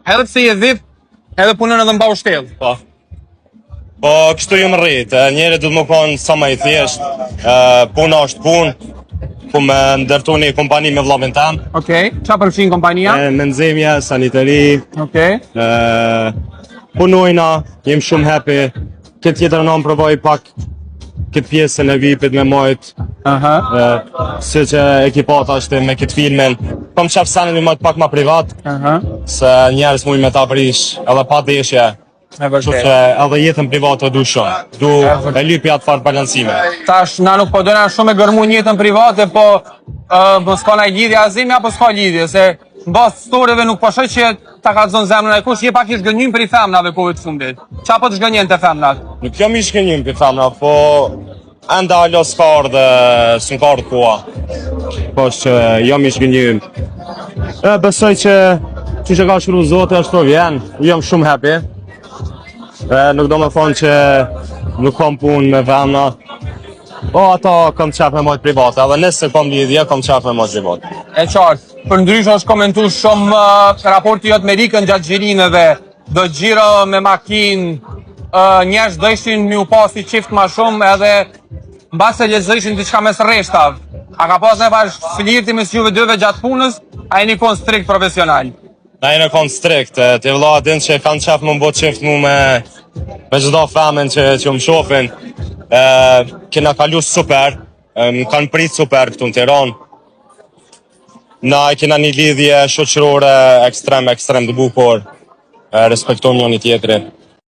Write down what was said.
Edhe pse je dhip, edhe punën edhe mba ushtell. Po kështu jam rrit, njeri du të më konë sa më i thjesht, puna është punë, ku me ndërtu një kompani me vllapin tem. Okej, qa përfshin kompania? Menzimja, sanitari, Okej. punojna, jem shumë happy, këtë tjetër në provoj pak këtë pjesën e VIP-it me mojt, si që ekipata është me këtë filmin, kom qef sanin i mojt pak ma privat, se njerës muj me ta prish edhe pa deshje. Kështu që edhe jetën private du shumë, du e lypi atë farë balancime. Tash, na nuk po dojna shumë e gërmu jetën private, po mos ka naj lidhje azimi, apo s'ka lidhje, se në bas storeve nuk po shoj që ta ka zonë zemrën e kush, je pak i shgënjim për i femnave kohët fundit. Qa po të shgënjen të femnat? Nuk jam i shgënjim për femnat, po enda alo s'ka ardhe, s'nka ardhe koha. Po që jam i shgënjim. Besoj që që ka shkru zote është to vjen, jam shumë happy. Nuk do me thonë që nuk kam punë me femna, po ato kam qef me mojt private, edhe nëse kam lidhje, kam qef me mojt private. E qartë, për ndrysh është komentu shumë raporti jotë me Rikën gjatë gjirimeve, do gjiro me makinë, njerëz dëshin mi u pasi qift ma shumë edhe mbase lezëshin diçka mes reshtav. A ka pas në pash flirti mes juve dyve gjatë punës, a e një kon strikt profesional? Na e në kon strikt, të vëlla din që kanë qef më mbo qift mu me gjitha femen që më shofin. Kena kalu super, më kanë prit super këtu në Tiranë. Na kena një lidhje shoqërore ekstrem të bukur, respektojmë njëri tjetrin.